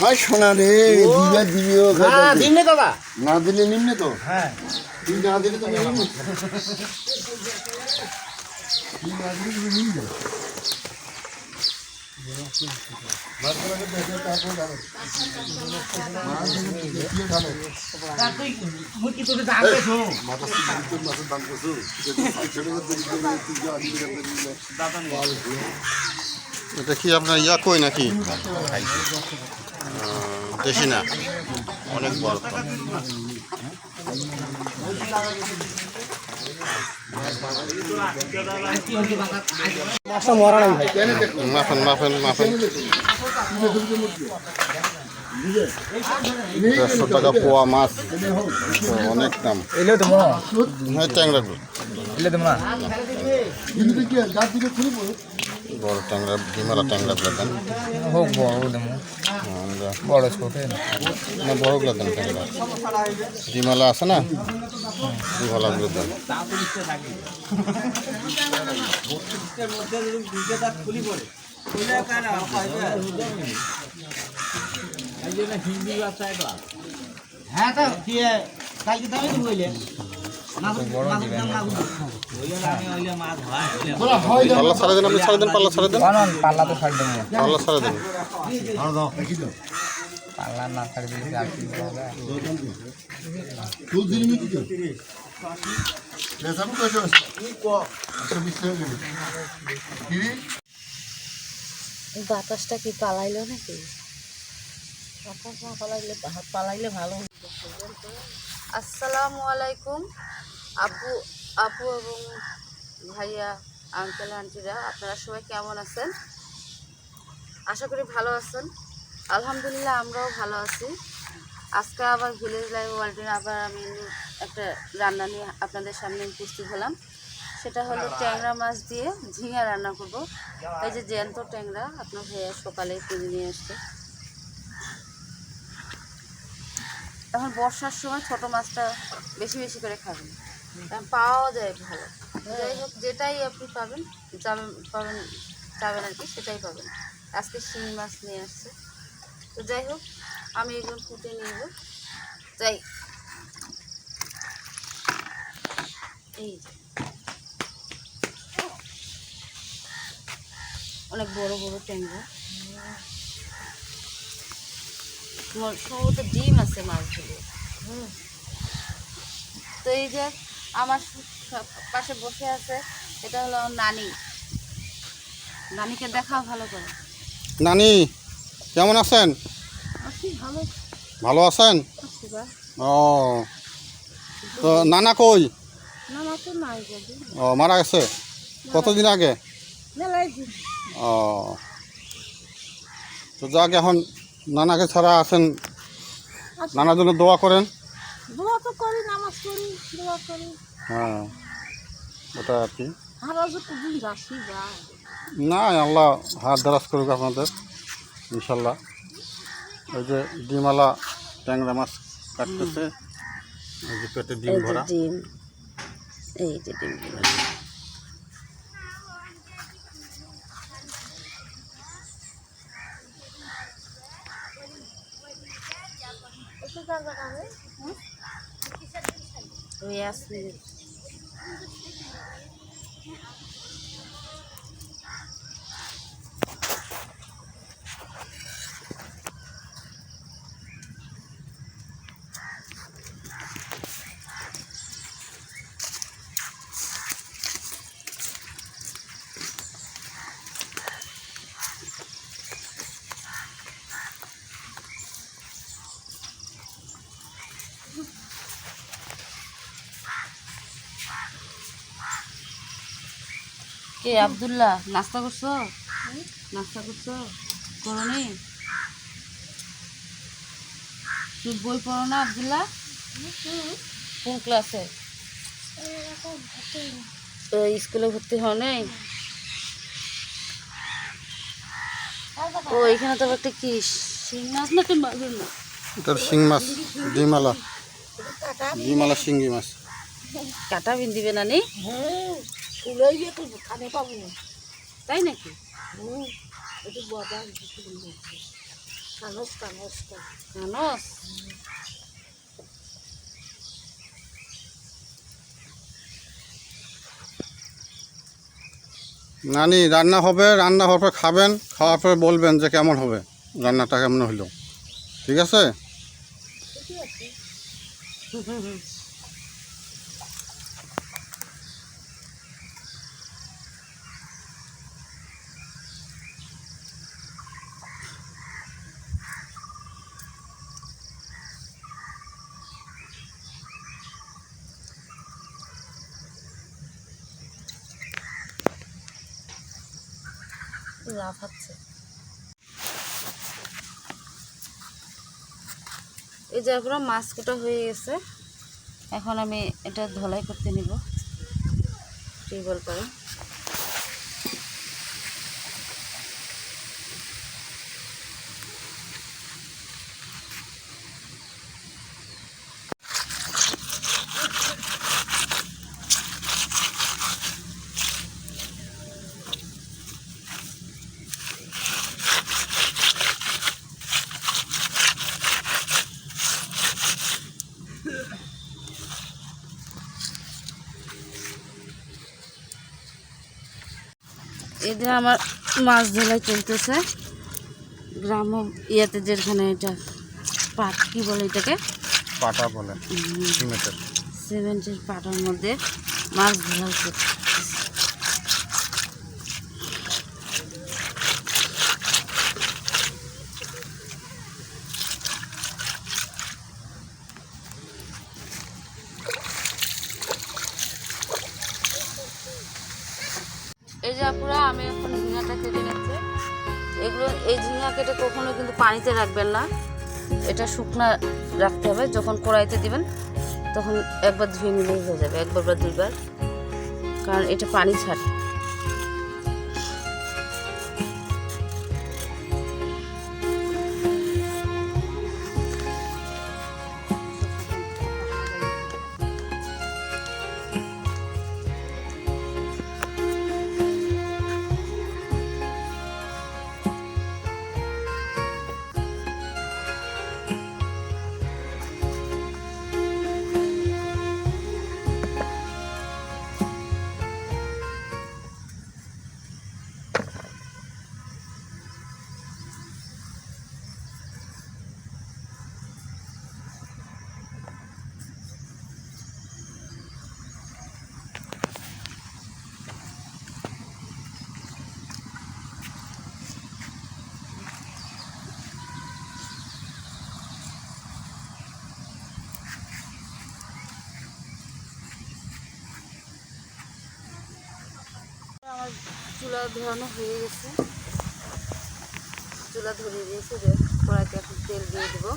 High সোনা রে দিবে দিবিও দিনে দাদা না দিলে নিম্নে তো হ্যাঁ তুই না দিলে তো নিম্নে তুই না দিলে তুমি নিম্নে এটা কি আপনার ইয়া কই নাকি দেশি না অনেক বড় তো। মাফেন মাফেন মাফেন 150 টাকা পোয়া মাছ অনেক দাম। হ্যাঁ ট্যাংরা বড় ট্যাংরা বিমলা ট্যাংরা দেন হোক বড় ছোট না বড়গুলো দেন ট্যাংরা বিমলা আছে না বিমলাগুলো দেন। হ্যাঁ তো কালকে দামে তো বললে পাল্লা ছাড়া দেন আপনি ছাড়া দেন পাল্লা ছাড়া দেন পাল্লা তো ছাড় দেবো পাল্লা ছাড়া দেন পাল্লা না ছাড় দিলে আর কি বাতাসটা কি পালাইলো নাকি? বাতাস না পালাইলে ভালো। আসসালামু আলাইকুম আপু আপু এবং ভাইয়া আঙ্কেল আন্টিরা, আপনারা সবাই কেমন আছেন? আশা করি ভালো আছেন। আলহামদুলিল্লাহ আমরাও ভালো আছি। আজকে আবার ভিলেজ লাইফ ওয়ার্ল্ডের আবার আমি একটা রান্না নিয়ে আপনাদের সামনে উপস্থিত হলাম। সেটা হলো ট্যাংরা মাছ দিয়ে ঝিঙা রান্না করব। এই যে জ্যান্ত ট্যাংরা আপনার ভাইয়া সকালে কিনে নিয়ে আসছে। এখন বর্ষার সময় ছোট মাছটা বেশি বেশি করে খাবেন, কারণ পাওয়া যায় ভালো। যাই হোক, যেটাই আপনি পাবেন চাবেন আর কি, সেটাই পাবেন। আজকে শিঙি মাছ নিয়ে আসছে। তো যাই হোক, আমি এগুলো ফুটে নিব। যাই এই অনেক বড় বড় ট্যাংরা, সম্ভবত ডিম আছে মাছগুলো। তো এই যে আমার পাশে বসে আছে, এটা হলো নানি। নানিকে দেখাও ভালো করে। নানি কেমন আছেন? ভালো ভালো আছেন? আছি বা ও তো নানা কই? নানা তো নাই, ও মারা গেছে কতদিন আগে? মেলাই দিন ও তো যাক, এখন নানাকে ছাড়া আছেন, নানার জন্য দোয়া করেন। দোয়া তো করি, নামাজ করি, দোয়া করি। হ্যাঁ ওটা আর কি আর যতদিন যাচ্ছি যা না, আল্লাহ হাত দারাজ করুক আপনাদের ইনশাল্লাহ। ওই যে ডিমওয়ালা ট্যাংরা মাছ কাটতেছে, ওই যে পেটে ডিম ভরা। ডিম, এই যে ডিম ওই আসবে। কে আব্দুল্লাহ, নাস্তা করছো? নাস্তা করছো? করনি? তুই বই পড়ো না আব্দুল্লাহ? কোন ক্লাসে? তো স্কুলে ভর্তি হও নাই? ও এখানে তো একটা কি শিং মাছ না কি মাছ? এটা শিং মাছ, ডিমওয়ালা শিঙ্গি মাছ। কাটা বিন দিবে না নি? তাই নাকি? কানস। নানি রান্না হবে, রান্না হওয়ার পর খাবেন, খাওয়ার পরে বলবেন যে কেমন হবে, রান্নাটা কেমন হলো, ঠিক আছে? লাফাচ্ছে। এই যে পুরো মাছ কাটা হয়ে গেছে, এখন আমি এটা ধলাই করতে নিব টিউবওয়েল করে। এই যে আমার মাছ ধলাই চলতেছে গ্রাম ইয়েতে, যেখানে এটা পাট কি বলে এটাকে, পাটা বলে, সিমেন্টের। সিমেন্টের পাটার মধ্যে মাছ ধলাই করতেছে। এই যে আপুরা, আমি এখন ঝিঙাটা কেটে নিচ্ছি। এগুলো, এই ঝিঙা কেটে কখনো কিন্তু পানিতে রাখবেন না, এটা শুকনা রাখতে হবে। যখন কড়াইতে দিবেন তখন একবার ধুয়ে নিলেই হয়ে যাবে, একবার বা দুইবার, কারণ এটা পানি ছাড়ে। আমার চুলা ধরানো হয়ে গেছে, চুলা ধরিয়ে দিয়েছে, যে কড়াইতে এখন তেল দিয়ে দেবো।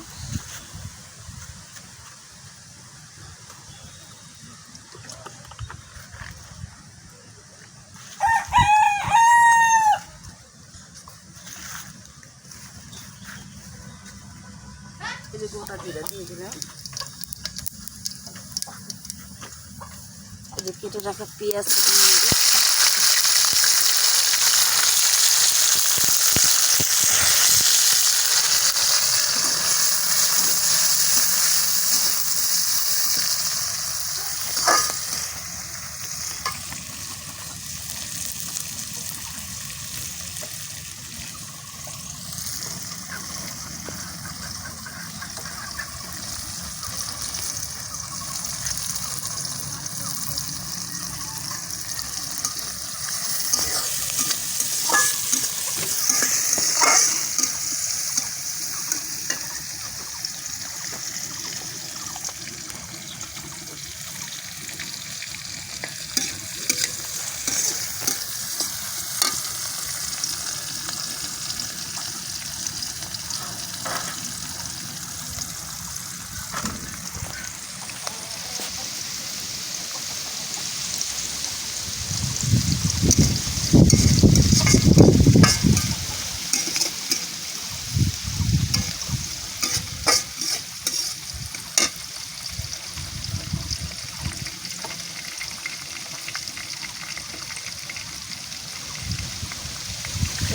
এই যে গোটা জিরা দিয়ে দিলাম, এই যে কেটে রাখা পেঁয়াজ দিয়ে দিলাম।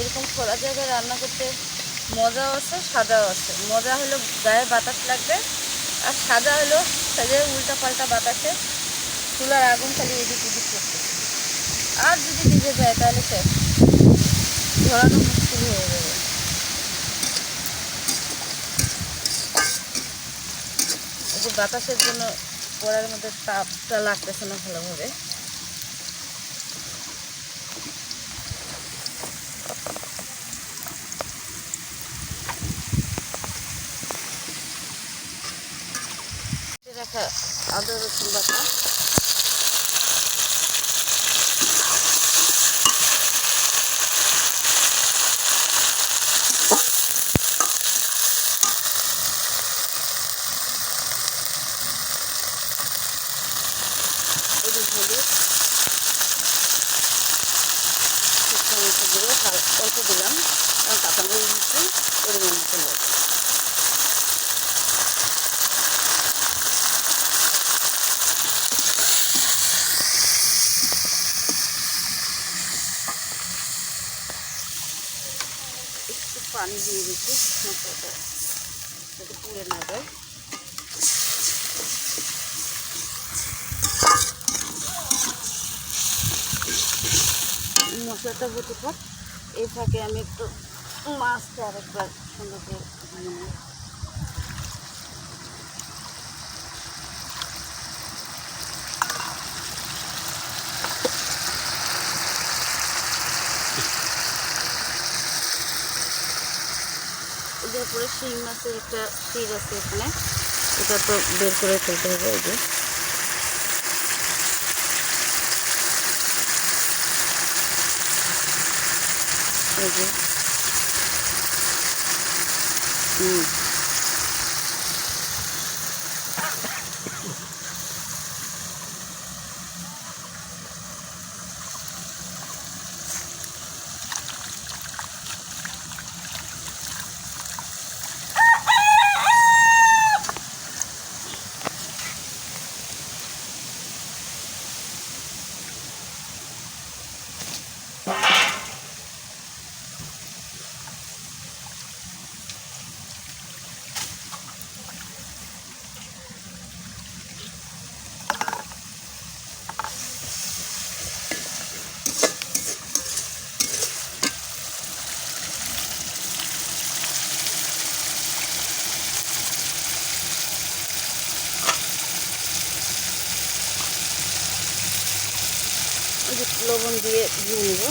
এরকম খোলা জায়গায় রান্না করতে মজাও আছে সাদাও আছে। মজা হলো গায়ে বাতাস লাগবে, আর সাদা হলো সাজে উল্টা পাল্টা বাতাসে চুলার আগুন খালি এদিক ওদিক করতে। আর যদি ভিজে যায় তাহলে শেষ, ধরানো মুশকিল হয়ে যাবে। এই যে বাতাসের জন্য কড়াইয়ের মধ্যে তাপটা লাগতেছে না ভালোভাবে। রাখা আদা রসুন বাটা, হলুদ, অল্প দিলাম কারণ কাঁচামরিচ দিচ্ছি পরিমাণ মতো লবণ। একটু পানি দিয়ে দিচ্ছি মশলাটা যাতে পুড়ে না যায়। মশলাটা হতে থাক, এই ফাঁকে আমি একটু মাছটা আরেকবার সুন্দর করে ভেজে নিই। এটার পরে শিং মাছের একটা শির আছে এখানে, এটা তো বের করে ফেলতে হবে। এই যে লবণ দিয়ে ধুয়ে নেব।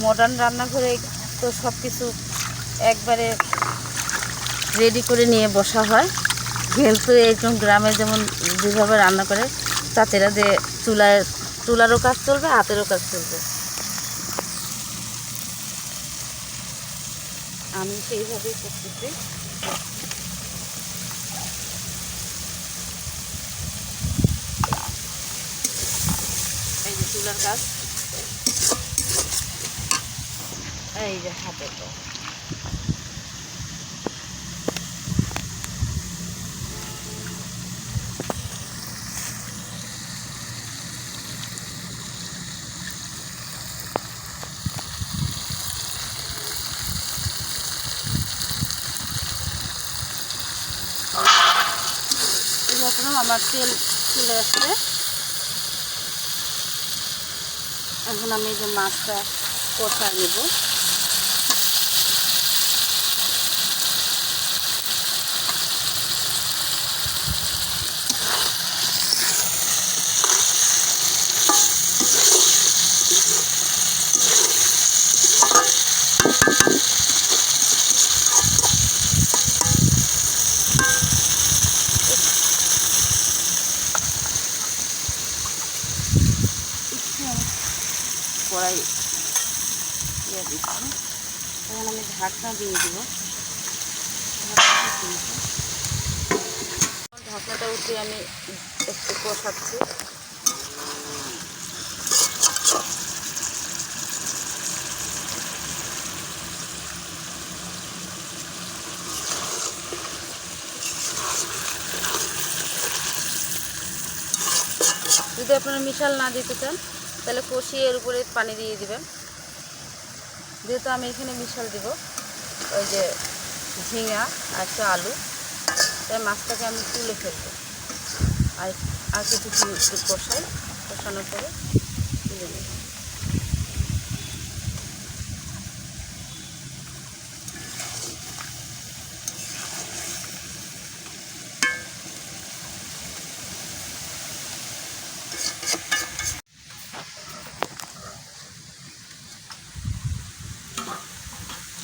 মডার্ন রান্নাঘরে তো সব কিছু একবারে রেডি করে নিয়ে বসা হয়, কিন্তু এইরকম গ্রামে যেমন যেভাবে রান্না করে চাচিরা যে চুলারও কাজ চলবে, হাতেরও কাজ চলবে। আমি সেইভাবেই করতেছি। এই যে চুলার কাজ, এই যে হাতের কাজ। আমার তেল চলে আসছে, এখন আমি এই যে মাছটা কষায় নেব। কড়াই দিয়ে দিচ্ছি, এখন আমি ঢাকনা দিয়ে দেবো। ঢাকনাটা উঠে আমি একটু কষাচ্ছি। যদি আপনারা মিশাল না দিতে চান তাহলে কষিয়ে এর উপরে পানি দিয়ে দিবেন। যেহেতু আমি এখানে মিশাল দিব, ওই যে ঝিঙা আর একটা আলু, তাই মাছটাকে আমি তুলে ফেলবো। আর আর কিছুক্ষণ একটু কষানোর পরে তুলে নেব।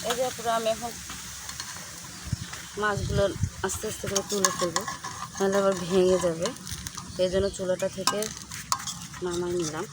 এই যে পুরো আমি এখন মাছগুলো আস্তে আস্তে করে তুলে ফেলবো, নাহলে আবার ভেঙে যাবে। এই জন্য চুলাটা থেকে নামাই নিলাম।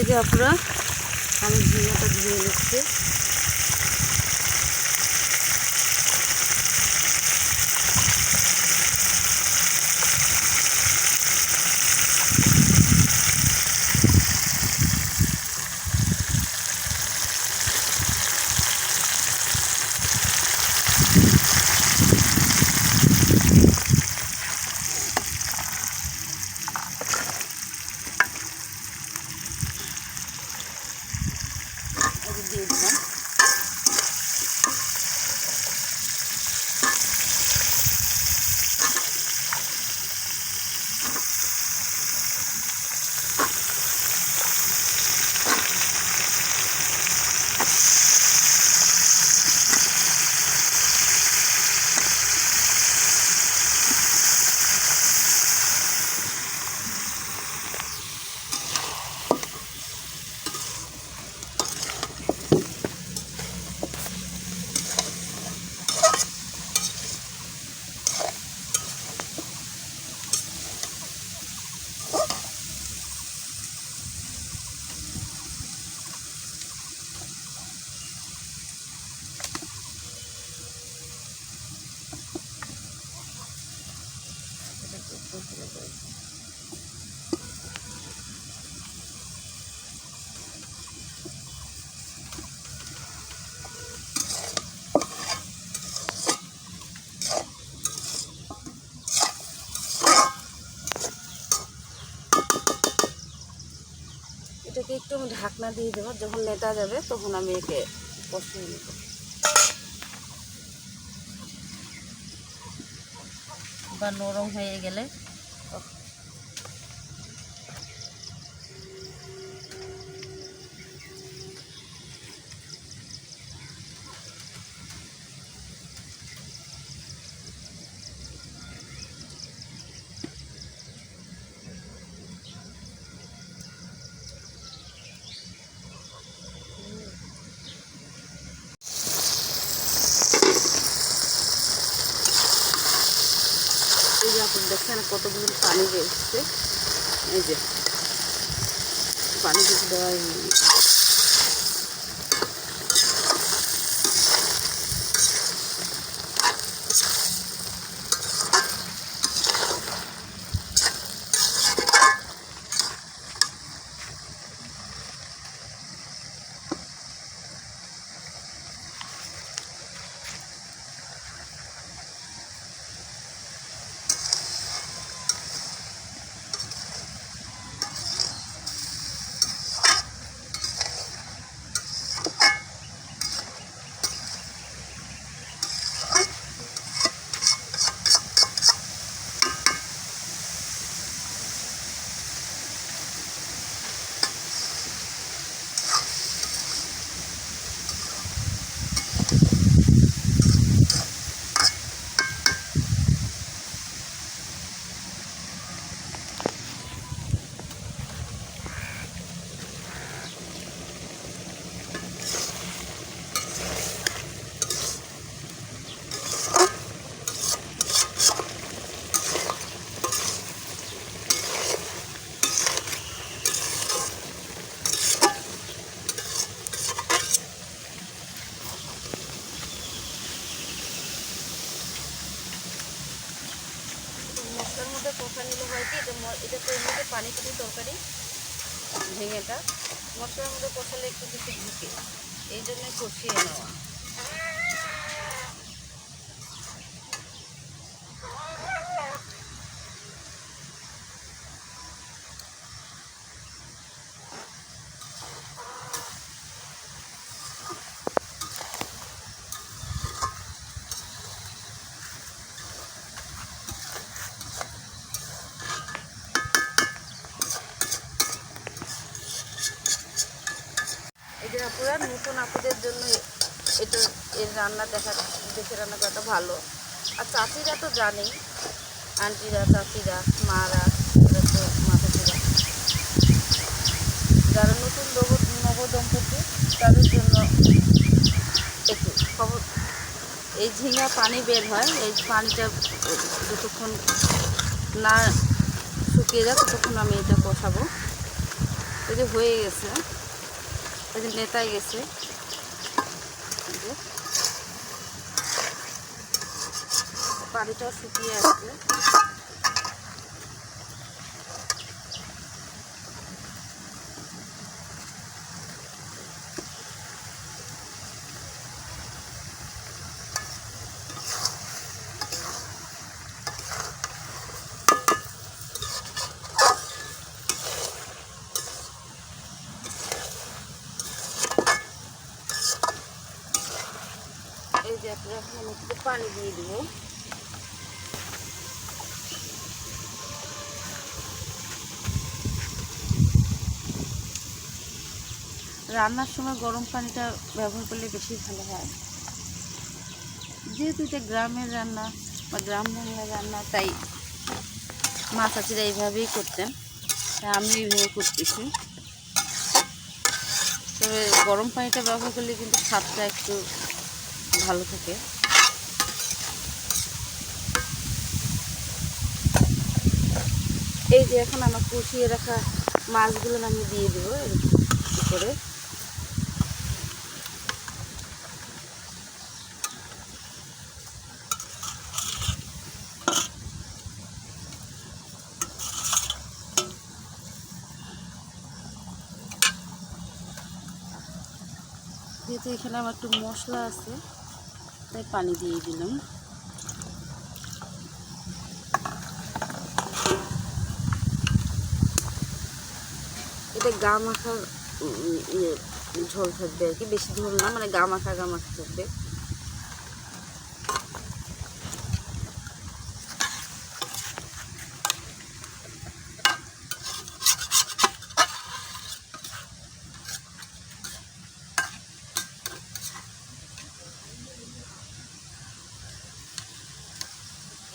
এই যে আপনারা আমি ঝিঙাটা দিয়ে নিচ্ছি। দিয়ে দিলাম। এটাকে একটু আমি ঢাকনা দিয়ে দেবো, যখন নেতা যাবে তখন আমি একে কষিয়ে নেব। বা নরম হয়ে গেলে এই যে আপনি দেখছেন কতগুলো পানি বেরোচ্ছে। এই যে পানি কিছু দেওয়া হয়নি। মধ্যে কষা নিলে হয় কি এটা তো এমনিতে পানি পানি তরকারি ঝিঙেটা মশলার মধ্যে কষালে একটু বেশি ঢুকে, এই জন্যই কষিয়ে নেওয়া। এই যে আপুরা নতুন আপুদের জন্য এটা এর রান্না দেখে রান্না করাটা ভালো। আর চাচিরা তো জানেই, আন্টিরা চাচিরা মারা এরা তো মাতাজিরা, যারা নতুন নবদম্পতি তাদের জন্য একটু খবর। এই ঝিঙা পানি বের হয়, এই পানিটা যতক্ষণ না শুকিয়ে যায় ততক্ষণ আমি এটা কষাবো। এই যে হয়ে গেছে, এই যে নেতাই গেছে, পানিটা শুকিয়ে আসছে। এই যে এখন আমি একটু পানি দিয়ে দিব। রান্নার সময় গরম পানিটা ব্যবহার করলে বেশি ভালো হয়, যেহেতু এটা গ্রামের রান্না বা গ্রাম বাংলার রান্না, তাই মা চাচিরা এইভাবেই করতেন, তাই আমি এইভাবে করতেছি। তবে গরম পানিটা ব্যবহার করলে কিন্তু স্বাদটা একটু ভালো থাকে। এই যে এখন আমার কষিয়ে রাখা মাছগুলো আমি দিয়ে দেবো এর উপরে। যেহেতু এখানে আমার একটু মশলা আছে তাই পানি দিয়ে দিলাম। এটা গা মাখার ঝোল থাকবে আর কি, বেশি ঝোল না, মানে গা মাখা থাকবে।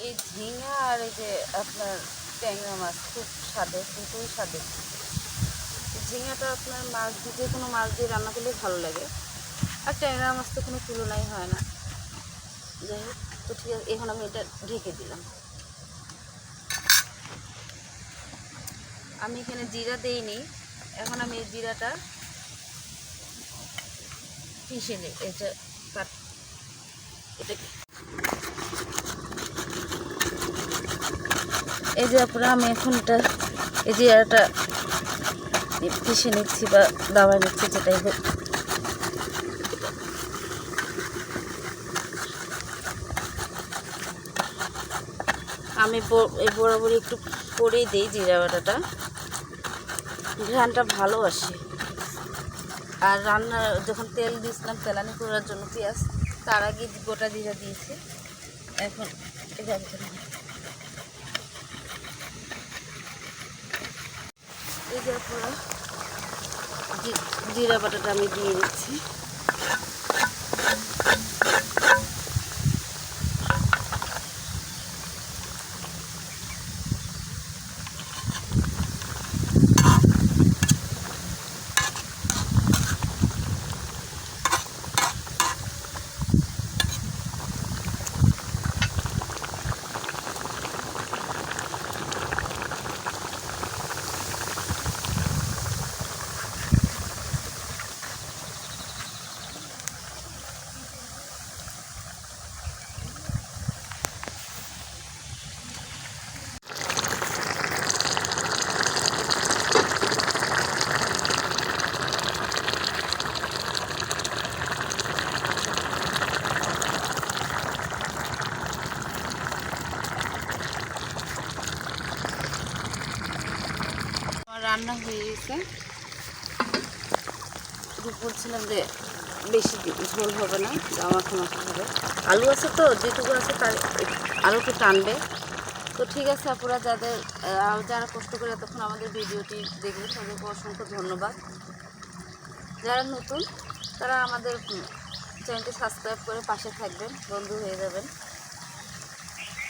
এই ঝিঙা আর এই যে আপনার ট্যাংরা মাছ খুব স্বাদে, কিন্তু স্বাদে। ঝিঙাটা আপনার মাছ দিয়ে, যে কোনো মাছ দিয়ে রান্না করলে ভালো লাগে, আর ট্যাংরা মাছ তো কোনো তুলনাই হয় না। যাই হোক, তো ঠিক আছে, এখন আমি এটা ঢেকে দিলাম। আমি এখানে জিরা দেইনি, এখন আমি এই জিরাটা পিষে নিই। এটা এই যে আপনারা আমি এখন এটা এই জিরাটা পিষে নিচ্ছি বা দাবায় নিচ্ছি, যেটাই হোক। আমি বরাবরই একটু পরেই দিই জিরা বাটাটা, ঘ্রাণটা ভালো আসে। আর রান্না যখন তেল দিয়েছিলাম তেলানি করার জন্য পেঁয়াজ, তার আগে গোটা জিরা দিয়েছি। এখন এই যে পুরো জিরা বাটাটা আমি দিয়ে দিচ্ছি। রান্না হয়ে গেছে। বলছিলাম যে বেশি ঝোল হবে না, মাখা মাখা হবে। আলু আছে তো, যেটুকু আছে তার আরও একটু টানবে। তো ঠিক আছে আপুরা, যারা কষ্ট করে এতক্ষণ আমাদের ভিডিওটি দেখবেন তাদেরকে অসংখ্য ধন্যবাদ। যারা নতুন তারা আমাদের চ্যানেলটি সাবস্ক্রাইব করে পাশে থাকবেন, বন্ধু হয়ে যাবেন।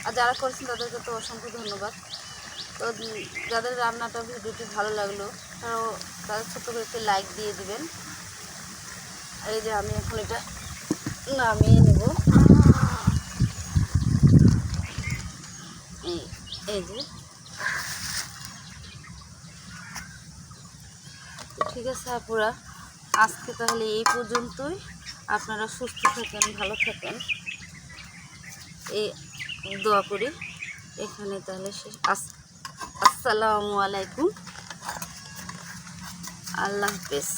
আর যারা করেছেন তাদেরকে তো অসংখ্য ধন্যবাদ। তো যাদের রান্নাটা ভিডিওটি ভালো লাগলো তারা ছোট্ট করে একটি লাইক দিয়ে দিবেন। আর এই যে আমি এখন এটা নামিয়ে নেব। এই যে ঠিক আছে আপুরা, আজকে তাহলে এই পর্যন্তই। আপনারা সুস্থ থাকেন, ভালো থাকেন, এই দোয়া করি। এখানে তাহলে আসসালামু আলাইকুম, আল্লাহ হাফেজ।